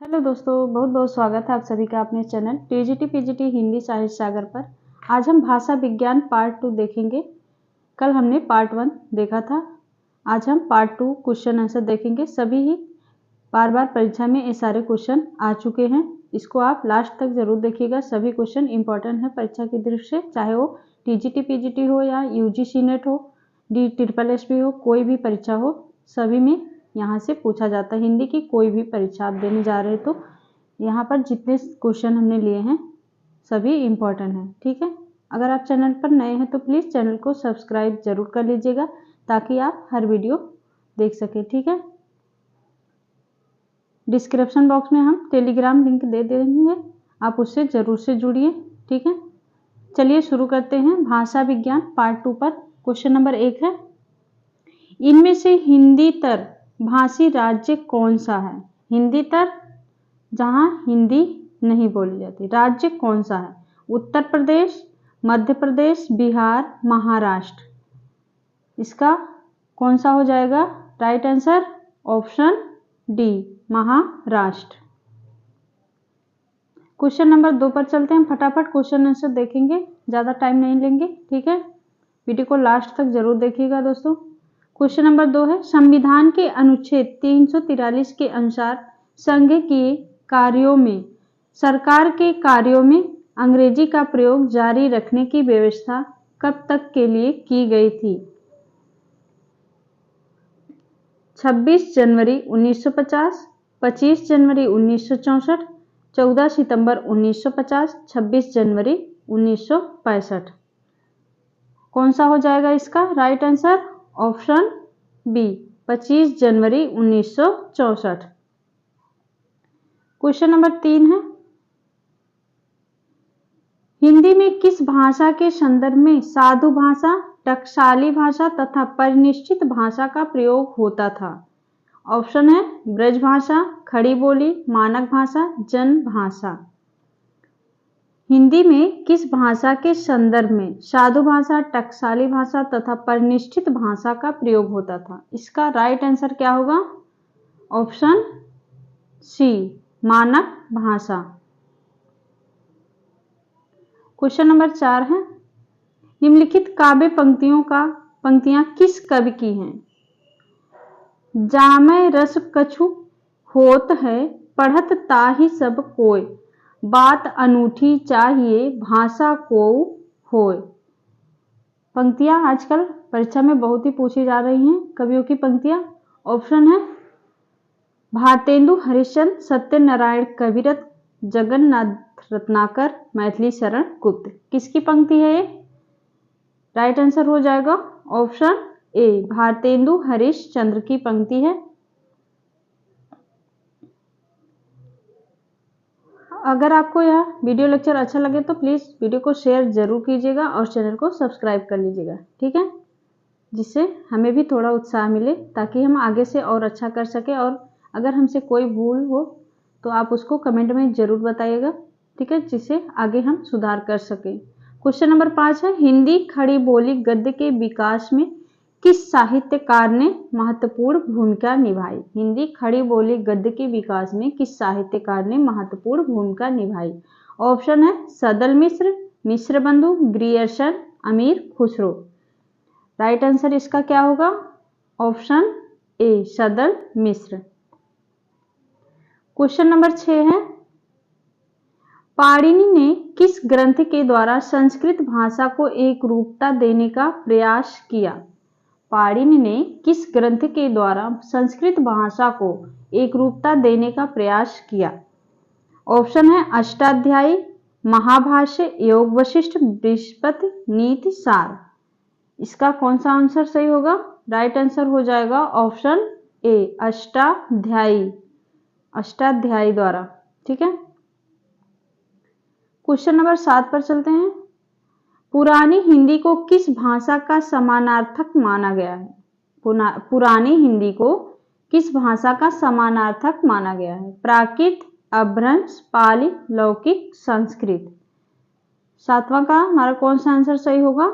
Hello दोस्तों, बहुत बहुत स्वागत है आप सभी का अपने चैनल टीजीटी पीजीटी हिंदी साहित्य सागर पर। आज हम भाषा विज्ञान पार्ट 2 देखेंगे। कल हमने पार्ट 1 देखा था। आज हम पार्ट 2 क्वेश्चन आंसर देखेंगे। सभी ही बार बार परीक्षा में ये सारे क्वेश्चन आ चुके हैं। इसको आप लास्ट तक जरूर देखिएगा। सभी क्वेश्चन इंपॉर्टेंट है परीक्षा की दृष्टि से, चाहे वो टीजीटी पीजीटी हो या यूजीसी नेट हो, DSSS हो, कोई भी परीक्षा हो, सभी में यहाँ से पूछा जाता है। हिंदी की कोई भी परीक्षा आप देने जा रहे तो यहाँ पर जितने क्वेश्चन हमने लिए हैं सभी इम्पोर्टेंट हैं। ठीक है, अगर आप चैनल पर नए हैं तो प्लीज़ चैनल को सब्सक्राइब जरूर कर लीजिएगा ताकि आप हर वीडियो देख सकें। ठीक है, डिस्क्रिप्शन बॉक्स में हम टेलीग्राम लिंक दे देंगे, आप उससे ज़रूर से जुड़िए। ठीक है, चलिए शुरू करते हैं भाषा विज्ञान पार्ट 2 पर। क्वेश्चन नंबर 1 है, इनमें से हिंदीतर भाषी राज्य कौन सा है? हिंदीतर जहां हिंदी नहीं बोली जाती, राज्य कौन सा है? उत्तर प्रदेश, मध्य प्रदेश, बिहार, महाराष्ट्र। इसका कौन सा हो जाएगा right answer? Option D, Maharashtra. Question number 2 पर चलते हैं। फटाफट क्वेश्चन आंसर देखेंगे, ज्यादा टाइम नहीं लेंगे। ठीक है, वीडियो को लास्ट तक जरूर देखिएगा दोस्तों। क्वेश्चन नंबर 2 है, संविधान के अनुच्छेद 343 के अनुसार संघ के कार्यों में, सरकार के कार्यों में अंग्रेजी का प्रयोग जारी रखने की व्यवस्था कब तक के लिए की गई थी? 26 जनवरी 1950, 25 जनवरी 1964, 14 सितंबर 1950, 26 जनवरी 1965। कौन सा हो जाएगा इसका राइट आंसर? ऑप्शन बी, 25 जनवरी 1964। क्वेश्चन नंबर 3 है, हिंदी में किस भाषा के संदर्भ में साधु भाषा, टकसाली भाषा तथा परिनिष्ठित भाषा का प्रयोग होता था? ऑप्शन है ब्रज भाषा, खड़ी बोली, मानक भाषा, जन भाषा। हिंदी में किस भाषा के संदर्भ में साधु भाषा, टकसाली भाषा तथा परिनिष्ठित भाषा का प्रयोग होता था? इसका राइट आंसर क्या होगा? ऑप्शन सी, मानक भाषा। क्वेश्चन नंबर 4 है, निम्नलिखित काव्य पंक्तियां किस कवि की हैं? जामय रस कछु होत है, पढ़त ताहि सब कोय, बात अनूठी चाहिए भाषा को होय। पंक्तियां आजकल परीक्षा में बहुत ही पूछी जा रही हैं कवियों की पंक्तियां। ऑप्शन है भारतेंदु हरिश्चंद्र, सत्यनारायण कविरत्न, जगन्नाथ रत्नाकर, मैथिली शरण गुप्त। किसकी पंक्ति है ये? राइट आंसर हो जाएगा ऑप्शन ए, भारतेंदु हरिश्चंद्र की पंक्ति है। अगर आपको यह वीडियो लेक्चर अच्छा लगे तो प्लीज़ वीडियो को शेयर जरूर कीजिएगा और चैनल को सब्सक्राइब कर लीजिएगा। ठीक है, जिससे हमें भी थोड़ा उत्साह मिले ताकि हम आगे से और अच्छा कर सके। और अगर हमसे कोई भूल हो तो आप उसको कमेंट में जरूर बताइएगा। ठीक है, जिससे आगे हम सुधार कर सकें। क्वेश्चन नंबर 5 है, हिंदी खड़ी बोली गद्य के विकास में किस साहित्यकार ने महत्वपूर्ण भूमिका निभाई? हिंदी खड़ी बोली गद्य के विकास में किस साहित्यकार ने महत्वपूर्ण भूमिका निभाई? ऑप्शन है सदल मिश्र, मिश्र बंधु, ग्रियर्सन, अमीर खुसरो। राइट आंसर इसका क्या होगा? Option A, Sadal Mishra. Question number 6 है, पाणिनि ने किस ग्रंथ के द्वारा संस्कृत भाषा को एक रूपता देने का प्रयास किया? पाणिनि ने किस ग्रंथ के द्वारा संस्कृत भाषा को एक रूपता देने का प्रयास किया? ऑप्शन है अष्टाध्यायी, महाभाष्य, योग वशिष्ठ, बृहस्पति नीति सार। इसका कौन सा आंसर सही होगा? राइट आंसर हो जाएगा ऑप्शन ए, अष्टाध्यायी, अष्टाध्यायी द्वारा। ठीक है, क्वेश्चन नंबर 7 पर चलते हैं। पुरानी हिंदी को किस भाषा का समानार्थक माना गया है? पुरानी हिंदी को किस भाषा का समानार्थक माना गया है? प्राकृत, अपभ्रंश, पाली, लौकिक, संस्कृत। 7वां का हमारा कौन सा आंसर सही होगा?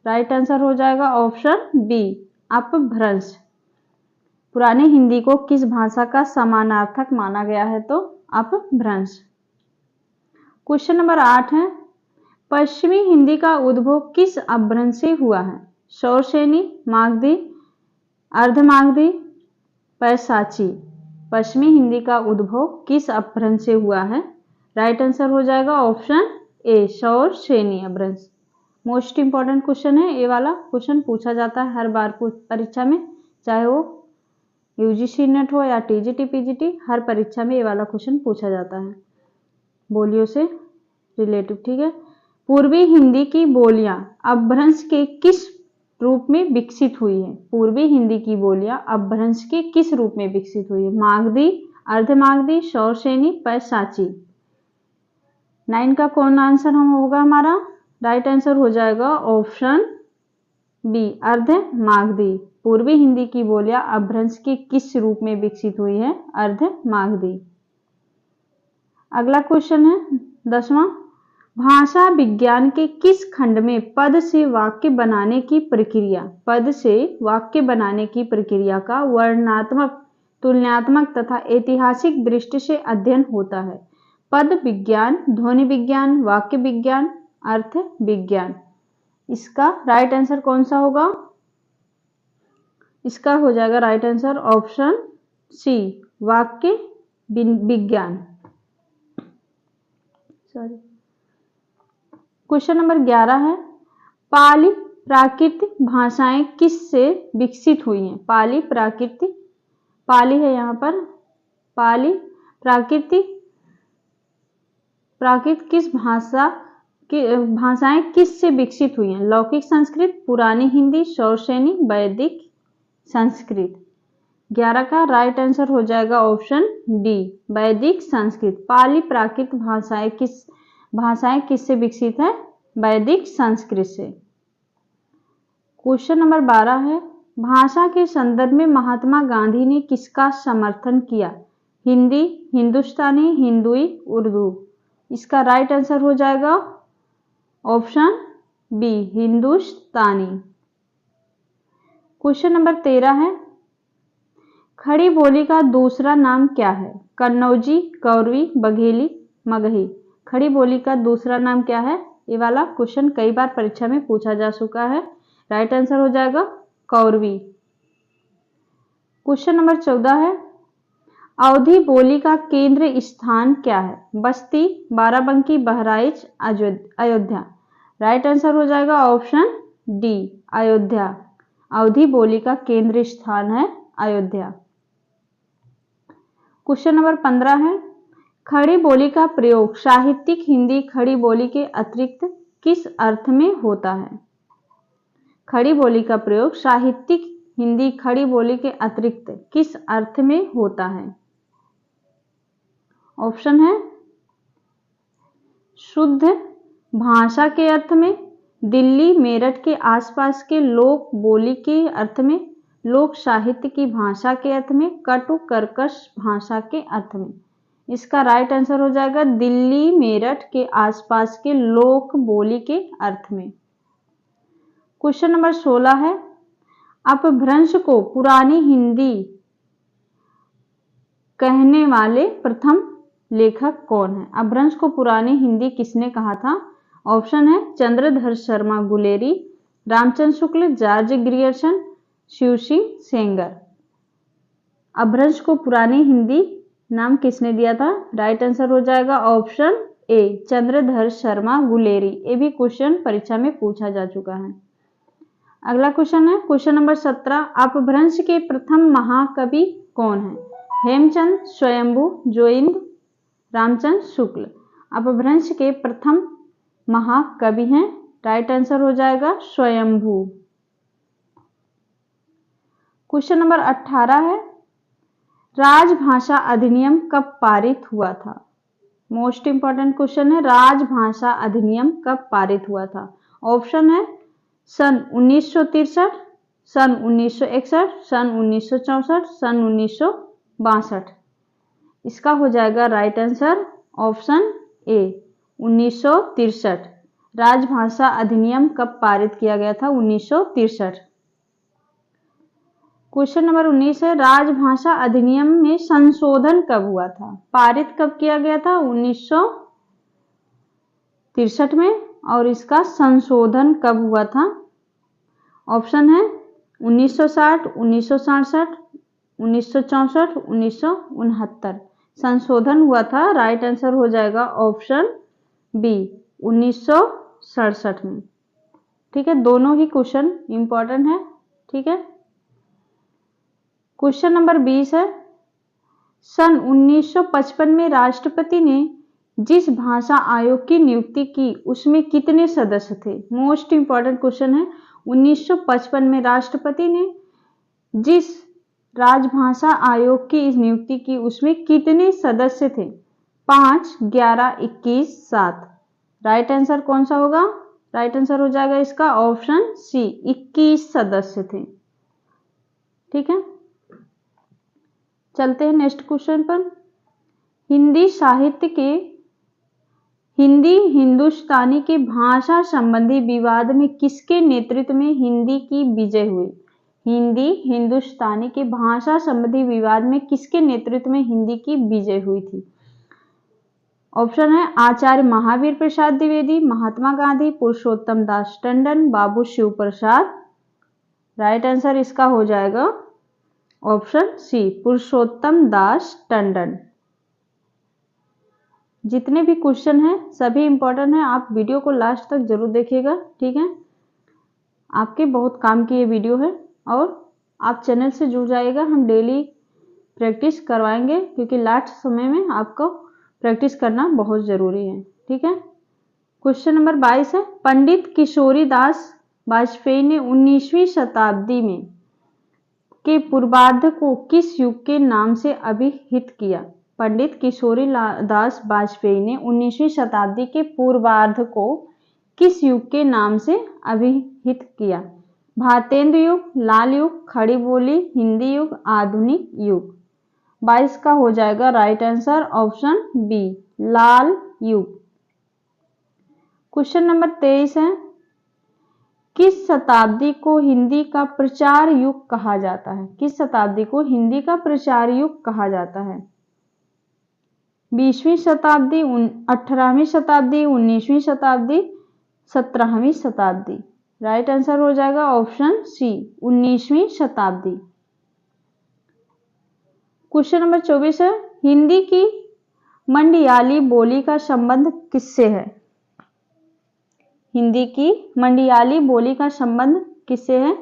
राइट आंसर हो जाएगा ऑप्शन बी, अपभ्रंश। पुरानी हिंदी को किस भाषा का समानार्थक माना गया है? तो अपभ्रंश। क्वेश्चन नंबर 8 है, पश्चिमी हिंदी का उद्भव किस अपभ्रंश से हुआ है? शौरसेनी, मागधी, अर्धमागधी, पैशाची। पश्चिमी हिंदी का उद्भव किस अपभ्रंश से हुआ है? राइट आंसर हो जाएगा ऑप्शन ए, शौरसेनी अपभ्रंश। मोस्ट इंपॉर्टेंट क्वेश्चन है, ये वाला क्वेश्चन पूछा जाता है हर बार परीक्षा में, चाहे वो यूजीसी नेट हो या टीजीटी पीजीटी, हर परीक्षा में ये वाला क्वेश्चन पूछा जाता है बोलियों से रिलेटिव। ठीक है, पूर्वी हिंदी की बोलियां अपभ्रंश के किस रूप में विकसित हुई है? पूर्वी हिंदी की बोलियां अपभ्रंश के किस रूप में विकसित हुई है? मागधी, अर्धमागधी, शौरसेनी, पैशाची। 9 का कौन आंसर हम होगा हमारा? राइट आंसर हो जाएगा ऑप्शन बी, अर्धमागधी। पूर्वी हिंदी की बोलियां अपभ्रंश के किस रूप में विकसित हुई है? अर्धमागधी। अगला क्वेश्चन है 10वां, भाषा विज्ञान के किस खंड में पद से वाक्य बनाने की प्रक्रिया, पद से वाक्य बनाने की प्रक्रिया का वर्णनात्मक, तुलनात्मक तथा ऐतिहासिक दृष्टि से अध्ययन होता है? पद विज्ञान, ध्वनि विज्ञान, वाक्य विज्ञान, अर्थ विज्ञान। इसका राइट आंसर कौन सा होगा? इसका हो जाएगा राइट आंसर ऑप्शन सी, वाक्य विज्ञान। सॉरी। क्वेश्चन नंबर 11 है, पाली प्राकृतिक भाषाएं किससे विकसित हुई हैं? पाली प्राकृतिक, पाली है यहाँ पर, पाली प्राकृतिक किस भाषा की भाषाएं किससे विकसित हुई हैं? लौकिक संस्कृत, पुरानी हिंदी, शौरसेनी, वैदिक संस्कृत। 11 का राइट आंसर हो जाएगा ऑप्शन डी, वैदिक संस्कृत। पाली प्राकृत भाषाएं किससे विकसित है? वैदिक संस्कृत से। क्वेश्चन नंबर 12 है, भाषा के संदर्भ में महात्मा गांधी ने किसका समर्थन किया? हिंदी, हिंदुस्तानी, हिंदुई, उर्दू। इसका राइट आंसर हो जाएगा ऑप्शन बी, हिंदुस्तानी। क्वेश्चन नंबर 13 है, खड़ी बोली का दूसरा नाम क्या है? कन्नौजी, कौरवी, बघेली, मगही। खड़ी बोली का दूसरा नाम क्या है? ये वाला क्वेश्चन कई बार परीक्षा में पूछा जा चुका है। राइट आंसर हो जाएगा कौरवी। क्वेश्चन नंबर 14 है, अवधी बोली का केंद्र स्थान क्या है? बस्ती, बाराबंकी, बहराइच, अयोध्या। राइट आंसर हो जाएगा ऑप्शन डी, अयोध्या। अवधी बोली का केंद्र स्थान है अयोध्या। क्वेश्चन नंबर 15 है, खड़ी बोली का प्रयोग साहित्यिक हिंदी खड़ी बोली के अतिरिक्त किस अर्थ में होता है? खड़ी बोली का प्रयोग साहित्यिक हिंदी खड़ी बोली के अतिरिक्त किस अर्थ में होता है? ऑप्शन है शुद्ध भाषा के अर्थ में, दिल्ली मेरठ के आसपास के लोक बोली के अर्थ में, लोक साहित्य की भाषा के अर्थ में, कटु कर्कश भाषा के अर्थ में। इसका राइट आंसर हो जाएगा दिल्ली मेरठ के आसपास के लोक बोली के अर्थ में। क्वेश्चन नंबर 16 है, अपभ्रंश को पुरानी हिंदी कहने वाले प्रथम लेखक कौन है? अपभ्रंश को पुरानी हिंदी किसने कहा था? ऑप्शन है चंद्रधर शर्मा गुलेरी, रामचंद्र शुक्ल, जॉर्ज ग्रियर्सन, शिव सिंह सेंगर। अपभ्रंश को पुरानी हिंदी नाम किसने दिया था? राइट आंसर हो जाएगा ऑप्शन ए, चंद्रधर शर्मा गुलेरी। ये भी क्वेश्चन परीक्षा में पूछा जा चुका है। अगला क्वेश्चन है क्वेश्चन नंबर 17, अपभ्रंश के प्रथम महाकवि कौन है? हेमचंद, स्वयंभू, जोइंद, रामचंद्र शुक्ल। अपभ्रंश के प्रथम महाकवि हैं, राइट आंसर हो जाएगा स्वयंभू। क्वेश्चन नंबर 18 है, राजभाषा अधिनियम कब पारित हुआ था? मोस्ट इंपॉर्टेंट क्वेश्चन है, राजभाषा अधिनियम कब पारित हुआ था? ऑप्शन है सन 1963, सन 1961, सन 1964, सन 1962। इसका हो जाएगा राइट आंसर ऑप्शन ए, 1963। राजभाषा अधिनियम कब पारित किया गया था? 1963। क्वेश्चन नंबर 19 है, राजभाषा अधिनियम में संशोधन कब हुआ था? पारित कब किया गया था? 1963 में। और इसका संशोधन कब हुआ था? ऑप्शन है 1960, 1967, 1964, 1969। संशोधन हुआ था। राइट आंसर हो जाएगा ऑप्शन बी 1967 में। ठीक है, दोनों ही क्वेश्चन इंपॉर्टेंट है। ठीक है, क्वेश्चन नंबर 20 है, सन 1955 में राष्ट्रपति ने जिस भाषा आयोग की नियुक्ति की उसमें कितने सदस्य थे? मोस्ट इंपॉर्टेंट क्वेश्चन है। 1955 में राष्ट्रपति ने जिस राजभाषा आयोग की नियुक्ति की उसमें कितने सदस्य थे? 5, 11, 21, 7। राइट आंसर कौन सा होगा? राइट आंसर हो जाएगा इसका ऑप्शन सी 21 सदस्य थे। ठीक है, चलते हैं नेक्स्ट क्वेश्चन पर। हिंदी साहित्य के हिंदी हिंदुस्तानी के भाषा संबंधी विवाद में किसके नेतृत्व में हिंदी की विजय हुई? हिंदी हिंदुस्तानी के भाषा संबंधी विवाद में किसके नेतृत्व में हिंदी की विजय हुई थी? ऑप्शन है आचार्य महावीर प्रसाद द्विवेदी, महात्मा गांधी, पुरुषोत्तम दास टंडन, बाबू शिव प्रसाद। राइट आंसर इसका हो जाएगा ऑप्शन सी पुरुषोत्तम दास टंडन। जितने भी क्वेश्चन हैं सभी इंपॉर्टेंट हैं, आप वीडियो को लास्ट तक जरूर देखिएगा। ठीक है, आपके बहुत काम की ये वीडियो है और आप चैनल से जुड़ जाइएगा। हम डेली प्रैक्टिस करवाएंगे क्योंकि लास्ट समय में आपको प्रैक्टिस करना बहुत जरूरी है। ठीक है, क्वेश्चन नंबर 22 है, पंडित किशोरी दास वाजपेयी ने 19वीं शताब्दी में के पूर्वार्ध को किस युग के नाम से अभिहित किया? पंडित किशोरी दास वाजपेयी ने 19वीं शताब्दी के पूर्वार्ध को किस युग के नाम से अभिहित किया? भारतेंदु युग, लाल युग, खड़ी बोली, हिंदी युग, आधुनिक युग। 22 का हो जाएगा राइट आंसर ऑप्शन बी लाल युग। क्वेश्चन नंबर 23 है, किस शताब्दी को हिंदी का प्रचार युग कहा जाता है? किस शताब्दी को हिंदी का प्रचार युग कहा जाता है? 20वीं शताब्दी, 18वीं शताब्दी, 19वीं शताब्दी, 17वीं शताब्दी। राइट आंसर हो जाएगा ऑप्शन सी 19वीं शताब्दी। क्वेश्चन नंबर 24 है, हिंदी की मंडियाली बोली का संबंध किससे है? हिंदी की मंडियाली बोली का संबंध किससे है?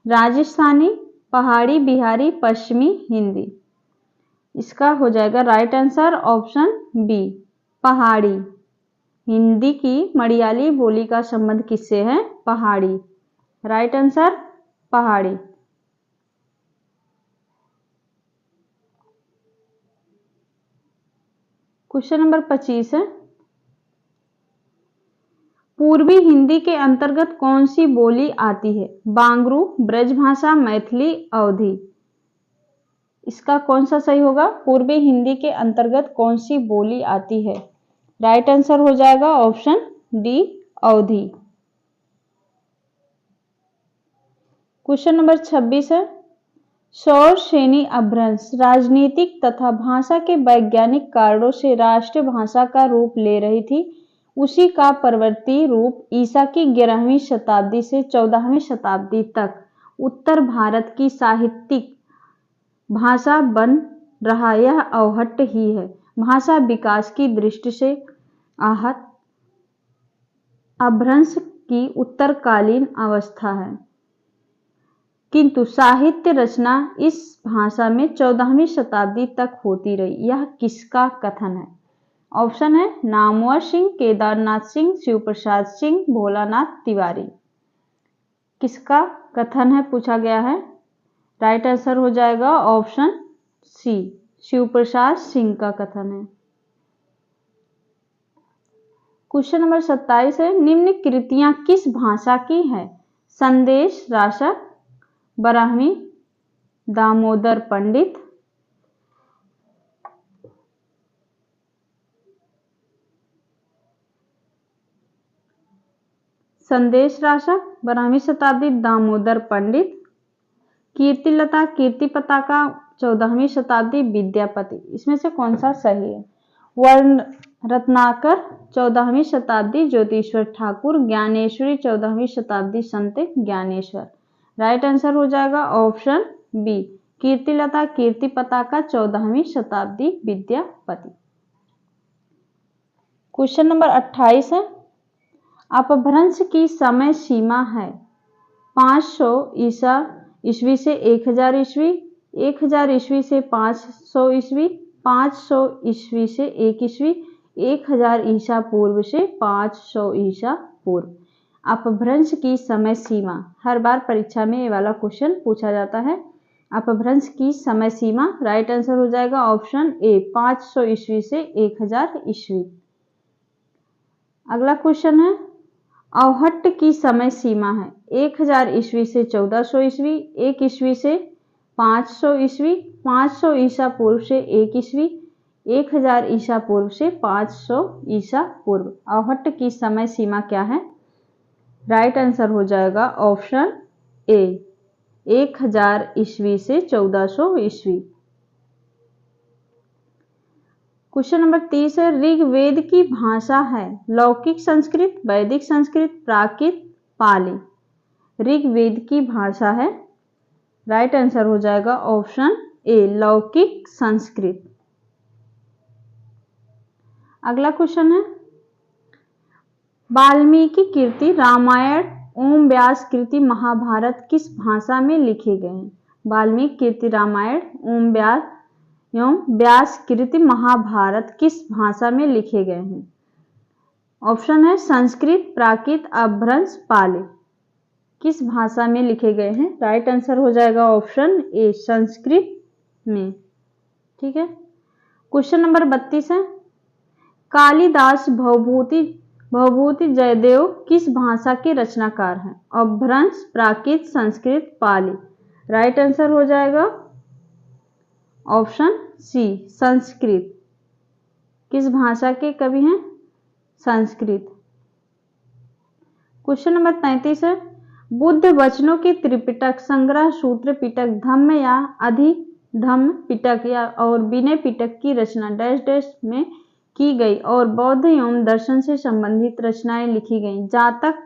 राजस्थानी, पहाड़ी, बिहारी, पश्चिमी हिंदी। इसका हो जाएगा राइट आंसर ऑप्शन बी पहाड़ी। हिंदी की मलयाली बोली का संबंध किससे है? पहाड़ी। राइट आंसर पहाड़ी। क्वेश्चन नंबर 25 है, पूर्वी हिंदी के अंतर्गत कौन सी बोली आती है? बांगरू, ब्रजभाषा, मैथिली, अवधी। इसका कौन सा सही होगा? पूर्वी हिंदी के अंतर्गत कौन सी बोली आती है? राइट आंसर हो जाएगा ऑप्शन डी अवधी। क्वेश्चन नंबर 26 है, सौर श्रेणी अपभ्रंश राजनीतिक तथा भाषा के वैज्ञानिक कारणों से राष्ट्रीय भाषा का रूप ले रही थी। उसी का परवर्ती रूप ईसा की 11वीं शताब्दी से 14वीं शताब्दी तक उत्तर भारत की साहित्यिक भाषा बन रहा यह अवहट्ट ही है। भाषा विकास की दृष्टि से आहत अपभ्रंश की उत्तरकालीन अवस्था है, किंतु साहित्य रचना इस भाषा में 14वीं शताब्दी तक होती रही। यह किसका कथन है? ऑप्शन है नामवर सिंह, केदारनाथ सिंह, शिव प्रसाद सिंह, भोलानाथ तिवारी। किसका कथन है पूछा गया है? राइट आंसर हो जाएगा ऑप्शन सी शिव प्रसाद सिंह का कथन है। क्वेश्चन नंबर 27 है, निम्न कृतियां किस भाषा की है? संदेश राशक, ब्राह्मी, दामोदर पंडित। संदेश राशक, 12वीं शताब्दी, दामोदर पंडित। कीर्तिलता, कीर्ति पताका, 14वीं शताब्दी, विद्यापति। इसमें से कौन सा सही है? वर्ण रत्नाकर, 14वीं शताब्दी, ज्योतिश्वर ठाकुर, ज्ञानेश्वरी, 14वीं शताब्दी, संत ज्ञानेश्वर। राइट आंसर हो जाएगा ऑप्शन बी, कीर्तिलता, कीर्ति पताका, 14वीं शताब्दी, विद्यापति। क्वेश्चन नंबर 28 है, अपभ्रंश की समय सीमा है 500 ईस्वी से 1000 ईस्वी, 1000 ईस्वी से 500 ईस्वी, 500 ईस्वी से 1 ईस्वी, 1000 ईसा पूर्व से 500 ईसा पूर्व। अपभ्रंश की समय सीमा, हर बार परीक्षा में ये वाला क्वेश्चन पूछा जाता है। अपभ्रंश की समय सीमा, राइट आंसर हो जाएगा ऑप्शन ए, 500 ईस्वी से 1000 ईस्वी। अगला क्वेश्चन है, अवहट्ट की समय सीमा है 1000 ईस्वी से 1400 ईस्वी, 1 ईस्वी से 500 ईस्वी, 500 ईसा पूर्व से 1 ईस्वी, 1000 ईसा पूर्व से 500 ईसा पूर्व। अवहट्ट की समय सीमा क्या है? राइट आंसर हो जाएगा ऑप्शन ए, 1000 ईस्वी से 1400 ईस्वी। क्वेश्चन नंबर 30 है, ऋग्वेद की भाषा है लौकिक संस्कृत, वैदिक संस्कृत, प्राकृत, पाली। ऋग्वेद की भाषा है, राइट आंसर हो जाएगा ऑप्शन ए, लौकिक संस्कृत। अगला क्वेश्चन है, वाल्मीकि कृति रामायण, ओम व्यास कृति महाभारत किस भाषा में लिखे गए हैं? वाल्मीकि कृति रामायण, ओम व्यास कृति महाभारत किस भाषा में लिखे गए हैं? ऑप्शन है संस्कृत, प्राकृत, अपभ्रंश, पाली। किस भाषा में लिखे गए हैं? राइट आंसर हो जाएगा ऑप्शन ए, संस्कृत में। ठीक है। क्वेश्चन नंबर 32 है, कालिदास भवभूति जयदेव किस भाषा के रचनाकार हैं? अपभ्रंश, प्राकृत, संस्कृत, पाली। राइट आंसर हो जाएगा ऑप्शन सी, संस्कृत। किस भाषा के कवि हैं? संस्कृत। क्वेश्चन नंबर 33 है, बुद्ध वचनों के त्रिपिटक, संग्रह, सूत्र पिटक, धम्म या अधिधम्म पिटक या और विनय पिटक की रचना डैश डैश में की गई और बौद्ध एवं दर्शन से संबंधित रचनाएं लिखी गईं। जातक,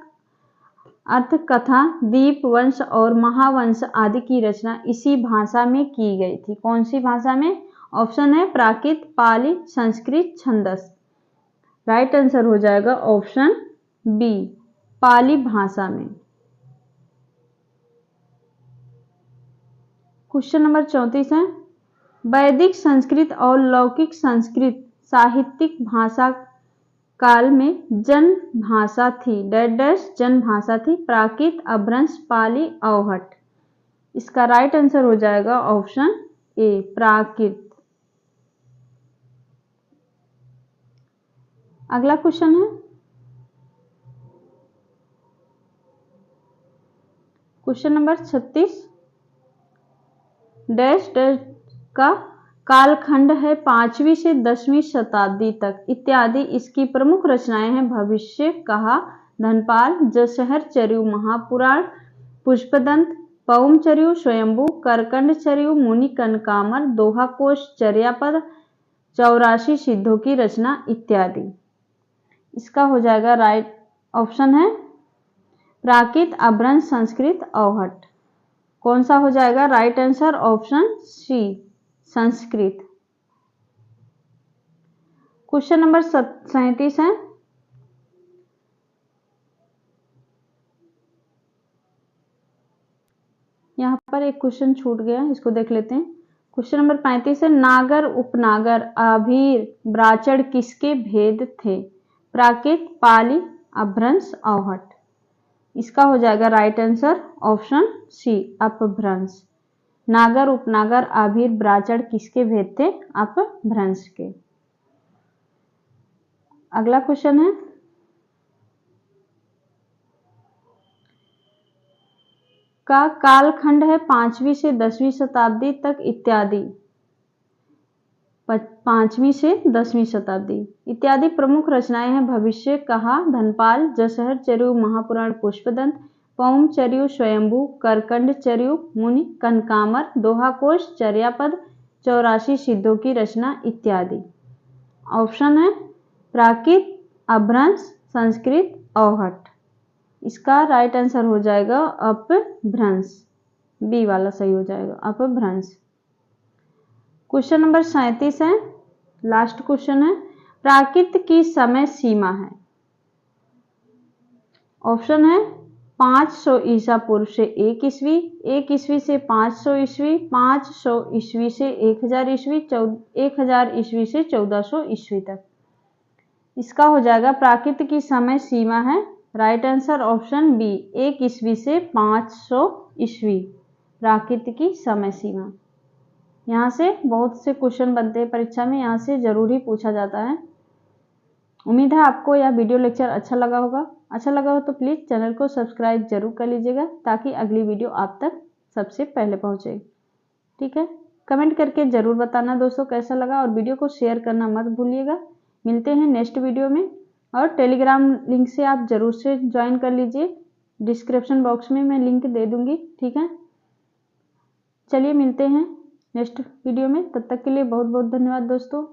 अर्थकथा, दीपवंश और महावंश आदि की रचना इसी भाषा में की गई थी। कौन सी भाषा में? ऑप्शन है प्राकृत, पाली, संस्कृत, छंदस। राइट आंसर हो जाएगा ऑप्शन बी, पाली भाषा में। क्वेश्चन नंबर 34 है, वैदिक संस्कृत और लौकिक संस्कृत साहित्यिक भाषा काल में जन भाषा थी डैश डैश जन भाषा थी, प्राकृत, अपभ्रंश, पाली, अवहट्ट। इसका राइट आंसर हो जाएगा ऑप्शन ए, प्राकृत। अगला क्वेश्चन है, क्वेश्चन नंबर 36, डैश डैश का कालखंड है 5वीं से 10वीं शताब्दी तक इत्यादि। इसकी प्रमुख रचनाएं हैं भविष्य, कहा, धनपाल, जसहर चर्यु, महापुराण, पुष्पदंत, पौमचर्यु, स्वयंभू, करकंड चर्यु, मुनि कनकामर, दोहा कोश, चर्यापद, 84 सिद्धों की रचना इत्यादि। इसका हो जाएगा राइट ऑप्शन है प्राकृत, अपभ्रंश, संस्कृत, अवहट्ट। कौन सा हो जाएगा right answer? Option C, Sanskrit. Question number 37 है, यहाँ पर एक क्वेश्चन छूट गया, इसको देख लेते हैं। क्वेश्चन नंबर 35 है, नागर, उपनागर, आभीर, ब्राचड़ किसके भेद थे? प्राकृत, पाली, अपभ्रंश, अवहट्ट। इसका हो जाएगा राइट आंसर ऑप्शन सी, अपभ्रंश। नागर, उपनागर, आभीर, ब्राचड़ किसके भेद थे? अपभ्रंश के। अगला क्वेश्चन है, का कालखंड है 5वीं से 10वीं शताब्दी तक इत्यादि। 5वीं से 10वीं शताब्दी इत्यादि प्रमुख रचनाएं हैं भविष्य, कहा, धनपाल, जसहर चर्यु, महापुराण, पुष्पदंत, पौमचर्यु स्वयंभू, करकंडचर्यु मुनि, कनकामर, दोहाकोश, चर्यापद, 84 सिद्धों की रचना इत्यादि। ऑप्शन है प्राकृत, अपभ्रंश, संस्कृत, अवहट। इसका राइट आंसर हो जाएगा अपभ्रंश, बी वाला सही हो जाएगा, अपभ्रंश। क्वेश्चन नंबर 37 है, लास्ट क्वेश्चन है, प्राकृत की समय सीमा है। ऑप्शन है 500 ईसा पूर्व से 1 ईस्वी, 1 ईस्वी से 500 ईस्वी, 500 ईस्वी से 1000 ईस्वी, 1000 ईस्वी से 1400 ईस्वी तक। इसका हो जाएगा प्राकृत की समय सीमा है, राइट आंसर ऑप्शन बी, 1 ईस्वी से 500 ईस्वी प्राकृत की समय सीमा। यहाँ से बहुत से क्वेश्चन बनते हैं परीक्षा में, यहाँ से जरूर ही पूछा जाता है। उम्मीद है आपको यह वीडियो लेक्चर अच्छा लगा होगा। अच्छा लगा हो तो प्लीज़ चैनल को सब्सक्राइब जरूर कर लीजिएगा ताकि अगली वीडियो आप तक सबसे पहले पहुँचे। ठीक है, कमेंट करके ज़रूर बताना दोस्तों कैसा लगा, और वीडियो को शेयर करना मत भूलिएगा। मिलते हैं नेक्स्ट वीडियो में, और टेलीग्राम लिंक से आप ज़रूर से ज्वाइन कर लीजिए, डिस्क्रिप्शन बॉक्स में मैं लिंक दे दूँगी। ठीक है, चलिए मिलते हैं नेक्स्ट वीडियो में, तब तक के लिए बहुत बहुत धन्यवाद दोस्तों।